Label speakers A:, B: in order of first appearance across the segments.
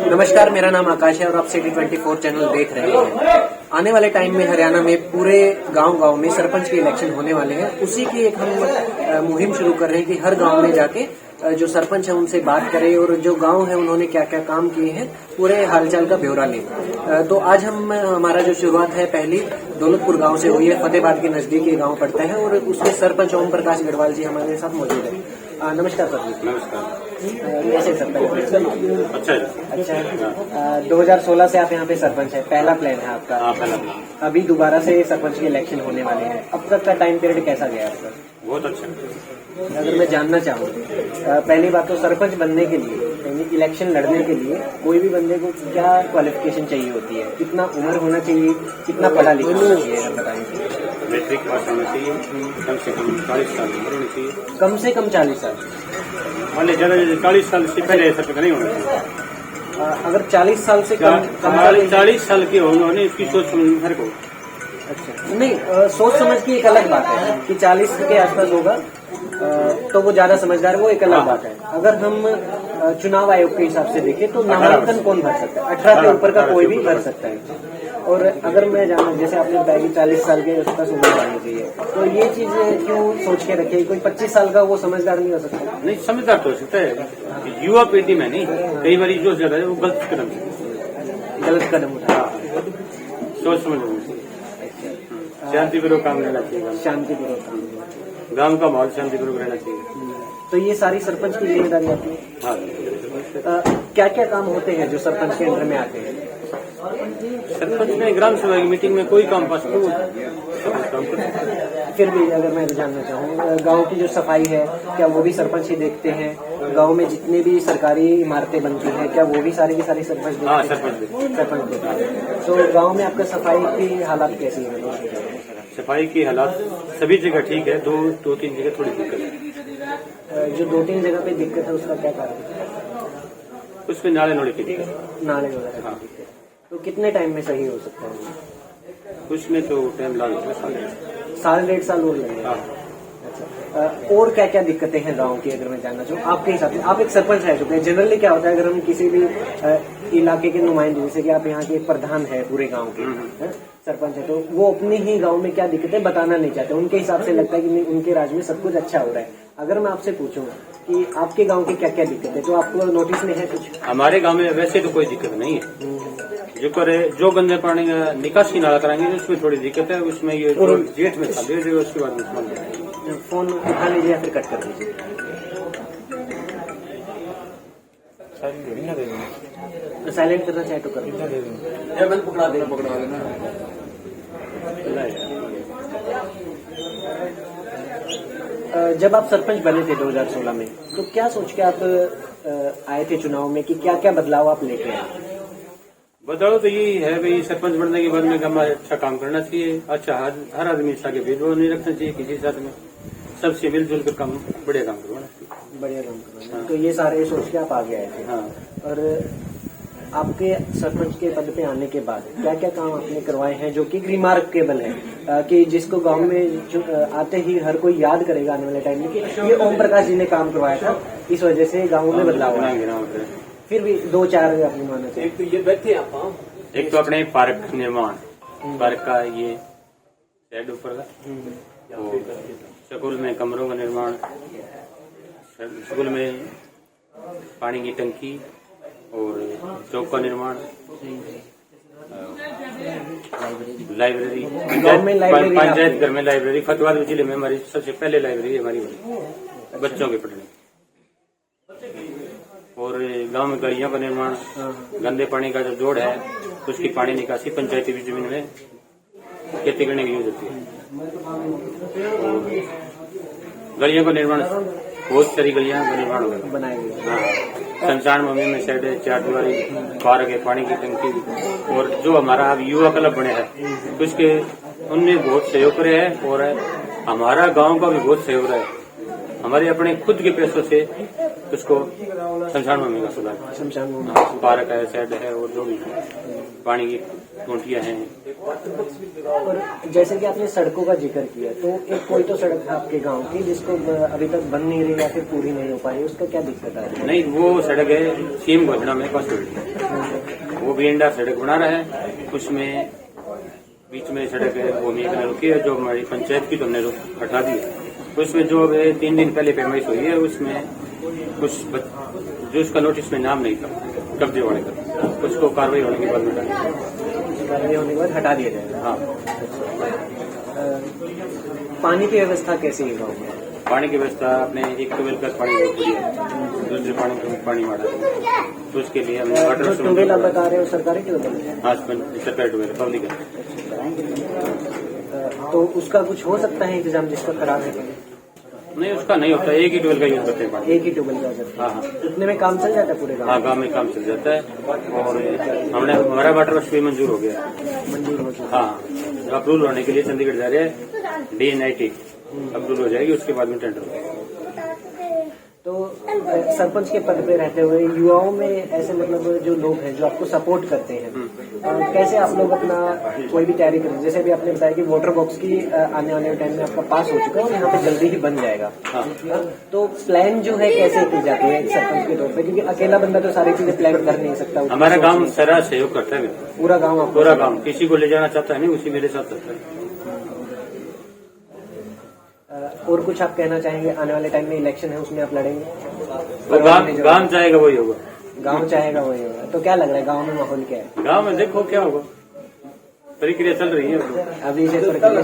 A: नमस्कार, मेरा नाम आकाश है और आप सिटी 24 चैनल देख रहे हैं। आने वाले टाइम में हरियाणा में पूरे गांव-गांव में सरपंच के इलेक्शन होने वाले हैं। उसी की एक हम मुहिम शुरू कर रहे हैं कि हर गांव में जाके जो सरपंच है उनसे बात करें और जो गांव है उन्होंने क्या क्या काम किए हैं पूरे हालचाल का ब्यौरा लें। तो आज हमारा जो शुरुआत है पहली दौलतपुर गांव से हुई है। फतेहाबाद के नजदीक ये गांव पड़ता है और उसके सरपंच ओम प्रकाश गढ़वाल जी हमारे साथ मौजूद है। नमस्कार सर जी।
B: नमस्कार।
A: कैसे सरपंच?
B: अच्छा
A: अच्छा। 2016 से आप यहाँ पे सरपंच है, पहला प्लान है आपका?
B: हाँ, पहला प्लान।
A: अभी दोबारा से सरपंच के इलेक्शन होने वाले हैं। अब तक का टाइम पीरियड कैसा गया आपका?
B: बहुत अच्छा।
A: अगर मैं जानना चाहूँ, पहली बात तो सरपंच बनने के लिए यानी इलेक्शन लड़ने के लिए कोई भी बंदे को क्या क्वालिफिकेशन चाहिए होती है? कितना उम्र होना चाहिए, कितना पढ़ा लिखा होना चाहिए, बताइए।
B: मैट्रिक पास होना चाहिए, कम से कम 40 साल उम्र होनी चाहिए।
A: कम से कम 40 साल?
B: मान ज्यादा 40 साल से पहले ऐसा नहीं होना चाहिए।
A: अगर 40 साल से कम
B: 40 साल के होंगे इसकी सोच समझ हर को।
A: अच्छा, नहीं, सोच समझ की एक अलग बात है कि 40 के आसपास होगा तो वो ज्यादा समझदार है, वो एक अलग बात है। अगर हम चुनाव आयोग के हिसाब से देखें तो नामांकन कौन भर सकता है? 18 के ऊपर का कोई भी भर सकता है। और अगर मैं जानना, जैसे आपने बताया कि 40 साल के उसका उम्र होनी चाहिए, तो ये चीज क्यों सोच के रखे? कोई 25 साल का वो समझदार नहीं हो सकता?
B: नहीं, समझदार तो हो सकता है, युवा पीढ़ी में नहीं। कई बार जो ज्यादा है वो गलत कदम उठा, सोच समझ शांतिपूर्वक काम रहना चाहिए।
A: शांतिपूर्वक काम,
B: गांव का माहौल शांतिपूर्वक रहना चाहिए।
A: तो ये सारी सरपंच की जिम्मेदारी आती है।
B: हाँ।
A: क्या क्या काम होते हैं जो सरपंच के अंडर में आते हैं?
B: सरपंच में ग्राम सभा की मीटिंग में कोई काम पास नहीं होता।
A: फिर भी अगर मैं जानना चाहूँ, गांव की जो सफाई है क्या वो भी सरपंच ही देखते हैं? गांव में जितनी भी सरकारी इमारतें बनती हैं क्या वो भी सारी की सारी सरपंच देखते हैं?
B: हाँ, सरपंच
A: देखते हैं। तो गांव में आपका सफाई की हालात कैसी है?
B: सफाई की हालात सभी जगह ठीक है, दो तीन जगह थोड़ी दिक्कत है।
A: जो 2-3 जगह पे दिक्कत है उसका क्या कारण है?
B: उसमें नाले नोड़े की दिक्कत,
A: नाले वगैरह। हाँ। तो कितने टाइम में सही हो सकता है?
B: उसमें तो टाइम लगेगा,
A: 1.5 साल और लगेगा।
B: हाँ।
A: अच्छा, और क्या क्या दिक्कतें हैं गांव की अगर मैं जानना चाहूँ आपके हिसाब से? आप एक सरपंच रह चुके हैं। जनरली क्या होता है अगर हम किसी भी इलाके के नुमाइंदे, जैसे कि आप यहाँ के प्रधान है पूरे गांव के, सरपंच है, तो वो अपने ही गांव में क्या दिक्कतें बताना नहीं चाहते। उनके हिसाब से लगता है कि नहीं, उनके राज्य में सब कुछ अच्छा हो रहा है। अगर मैं आपसे पूछूंगा कि आपके गांव की क्या क्या दिक्कत है तो आपको नोटिस में है कुछ?
B: हमारे गांव में वैसे तो कोई दिक्कत नहीं है। जो गंदे पानी का निकासी नाला कराएंगे उसमें थोड़ी दिक्कत है। उसमें ये जेठ में खा दे, उसके बाद
A: फोन उठा लीजिए या फिर कट कर दीजिए। साइलेंट करना चाहे तो कर पकड़ा देना। जब आप सरपंच बने थे 2016 में, तो क्या सोच के आप आए थे चुनाव में कि क्या क्या बदलाव आप लेके आए?
B: बदलाव तो यही है भाई, सरपंच बनने के बाद में हमारा अच्छा काम करना चाहिए। अच्छा, हर आदमी के भेदभाव नहीं रखना चाहिए किसी के साथ में, सबसे मिलजुल कर काम, बढ़िया काम करवाना चाहिए।
A: बढ़िया काम करवाना। हाँ। तो ये सारे सोच के आप आगे आए थे।
B: हाँ।
A: और आपके सरपंच के पद पे आने के बाद क्या क्या काम आपने करवाए हैं जो कि रिमार्केबल है, कि जिसको गांव में आते ही हर कोई याद करेगा आने वाले टाइम में कि ये ओम प्रकाश जी ने काम करवाया था, इस वजह से गाँव में बदलाव हुआ? फिर भी 2-4 अपनी माना चाहिए।
B: एक तो ये बैठे आप, एक तो अपने पार्क निर्माण, पार्क का ये शेड ऊपर का, स्कूल में कमरों का निर्माण, स्कूल में पानी की टंकी और चौक का निर्माण, लाइब्रेरी, पंचायत घर में लाइब्रेरी। फतेहाबाद जिले में हमारी सबसे पहले लाइब्रेरी हमारी बनी बच्चों के पढ़ने। और गांव में गलियों का निर्माण, गंदे पानी का जो जोड़ है उसकी पानी निकासी पंचायती जमीन में खेती करने की यूज होती है। गलियों का निर्माण, बहुत सारी गलियां का निर्माण हो गया, बनाई गई। हाँ, संचार में शेड है, 4 दीवारी, पार्क है, पानी की टंकी। और जो हमारा अब युवा क्लब बने हैं उसके उनने बहुत सहयोग करे है और हमारा गांव का भी बहुत सहयोग है। हमारे अपने खुद के पैसों से उसको शमशान भूमि का सुधार,
A: शमशान भूमि।
B: पार्क है, शेड है और जो भी है, पानी की टूटियां हैं।
A: और जैसे कि आपने सड़कों का जिक्र किया, तो एक कोई तो सड़क है आपके गांव की जिसको अभी तक बन नहीं रही या फिर पूरी नहीं हो पा रही, उसका क्या दिक्कत आ रही है?
B: नहीं, वो सड़क है सीम घोषणा में पसुड़ी, वो भी इंडा सड़क बना रहा है। उसमें बीच में सड़क है वो मेघना रुकी है, जो हमारी पंचायत की तो हमने हटा दी है। उसमें जो है 3 दिन पहले पेमेंट हुई है, उसमें कुछ जो उसका नोटिस में नाम नहीं था कब्जे वाले का, उसको कार्रवाई होने के बाद हटा दिया।
A: कार्रवाई होने के बाद हटा दिया जाएगा।
B: हाँ।
A: पानी की व्यवस्था कैसी है गाँव में?
B: पानी की व्यवस्था अपने एक ट्यूबवेल का पानी दूसरे पानी मारा है, तो उसके लिए हमने वाटर
A: जो ट्यूबवेल आप बता रहे हो सरकारी ट्यूबवेल है?
B: हाँ, सरकारी ट्यूबवेल पब्लिक है।
A: तो उसका कुछ हो सकता है इंतजाम जिसका खराब है?
B: नहीं, उसका नहीं होता, एक ही ट्यूबवेल का यूज करते हैं पानी।
A: एक ही ट्यूबवेल का करते हैं।
B: हाँ हाँ
A: उतने में काम चल जाता है पूरे गाँव?
B: हाँ, गाँव में काम चल जाता है। और हमने हमारा वाटर वर्ष भी मंजूर हो गया।
A: मंजूर हो चुका?
B: हाँ, अप्रूवल होने के लिए चंडीगढ़ जा रहे हैं, DNIT अप्रूवल हो जाएगी, उसके बाद में टेंडर होगा।
A: तो सरपंच के पद पे रहते हुए युवाओं में ऐसे मतलब जो लोग हैं जो आपको सपोर्ट करते हैं, कैसे आप लोग अपना कोई भी तैयारी करें? जैसे भी आपने बताया कि वाटर बॉक्स की आने वाले टाइम में आपका पास हो चुका है और यहाँ पे जल्दी ही बन जाएगा।
B: हाँ।
A: तो प्लान जो है कैसे की जाती है सरपंच के तौर पे, क्योंकि अकेला बंदा तो सारी चीजें प्लान कर नहीं सकता।
B: हमारा गाँव सारा सहयोग करता है,
A: पूरा गाँव?
B: पूरा गाँव किसी को ले जाना चाहता है नहीं, उसी मेरे साथ रहता है।
A: और कुछ आप कहना चाहेंगे? आने वाले टाइम में इलेक्शन है, उसमें आप लड़ेंगे?
B: तो गाँव चाहेगा वही होगा।
A: गांव चाहेगा वही होगा। तो क्या लग रहा है गांव में माहौल क्या है?
B: गाँव में देखो क्या होगा, प्रक्रिया चल रही है
A: अभी से प्रक्रिया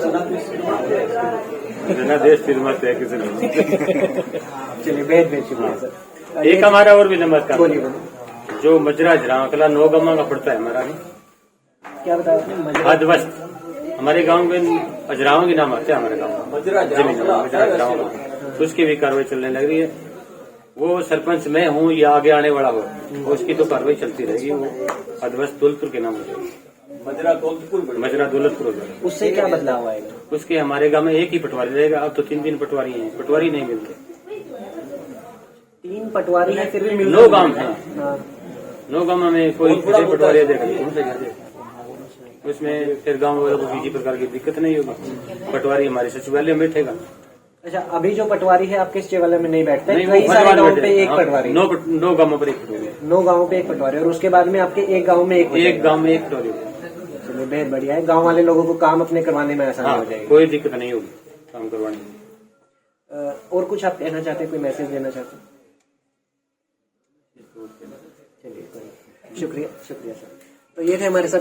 B: जनादेश फिर मत है किसी ने।
A: चलिए, बेहद बेहद शुक्रिया सर।
B: एक हमारा और भी नमस्कार,
A: बोलिए बोलिए।
B: जो मजरा झराव कला 9 गमा का पड़ता है हमारा,
A: क्या बताया आपने?
B: हदवस्त हमारे गांव में अजरावा के नाम आते हैं हमारे गांव में, जमीन मजरा अजरावा का, उसकी भी कार्रवाई चलने लग रही है। वो सरपंच मैं हूँ या आगे आने वाला हो, उसकी तो कार्रवाई चलती रहेगी। वो हदवस्त दौलतपुर के नाम होगा, मजरा दौलतपुर होगा।
A: उससे क्या बदलाव आएगा?
B: उसके हमारे गांव में एक ही पटवारी रहेगा। अब तो 3 पटवारी हैं, पटवारी नहीं मिलते।
A: 3 पटवारी है फिर भी
B: 9 गांव है,
A: हाँ।
B: 9 गांव में कोई पटवारी देखा, उसमें फिर गांव वालों को किसी प्रकार की दिक्कत नहीं होगी। पटवारी हमारे सचिवालय में बैठेगा।
A: अच्छा, अभी जो पटवारी है आपके सचिवालय में नहीं बैठते?
B: नहीं,
A: कई सारे गाँव पे एक
B: हाँ,
A: पटवारी?
B: 9 गांवों पर एक पटवारी,
A: 9 गाँव पे एक पटवारी, और उसके बाद में आपके एक गाँव में
B: एक गांव में एक पटवारी।
A: चलिए, बेहद बढ़िया है। गाँव वाले लोगों को काम अपने करवाने में आसानी हो जाएगी,
B: कोई दिक्कत नहीं होगी काम करवाने में।
A: और कुछ आप कहना चाहते हैं, कोई मैसेज देना चाहते हैं? चलिए, कोई शुक्रिया शुक्रिया सर। तो ये थे हमारे साथ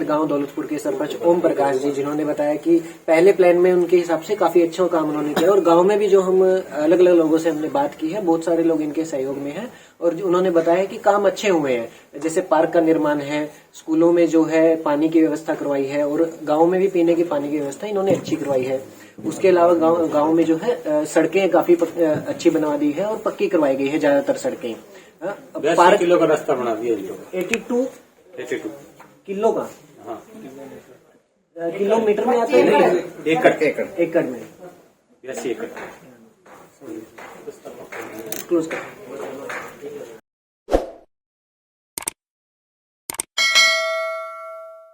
A: गांव दौलतपुर के सरपंच ओम प्रकाश जी, जिन्होंने बताया कि पहले प्लान में उनके हिसाब से काफी अच्छा काम उन्होंने किया, और गांव में भी जो हम अलग अलग लोगों से हमने बात की है, बहुत सारे लोग इनके सहयोग में हैं, और उन्होंने बताया कि काम अच्छे हुए हैं। जैसे पार्क का निर्माण है, स्कूलों में जो है पानी की व्यवस्था करवाई है, और गाँव में भी पीने की पानी की व्यवस्था इन्होंने अच्छी करवाई है। उसके अलावा गाँव में जो है सड़कें काफी अच्छी बनवा दी है और पक्की करवाई गई है ज्यादातर सड़कें।
B: 80 किलो का रास्ता बना दिया
A: 82 किलो का?
B: हाँ,
A: किलोमीटर में आता है? एकड़ में
B: 80 एकड़
A: क्लोज कर।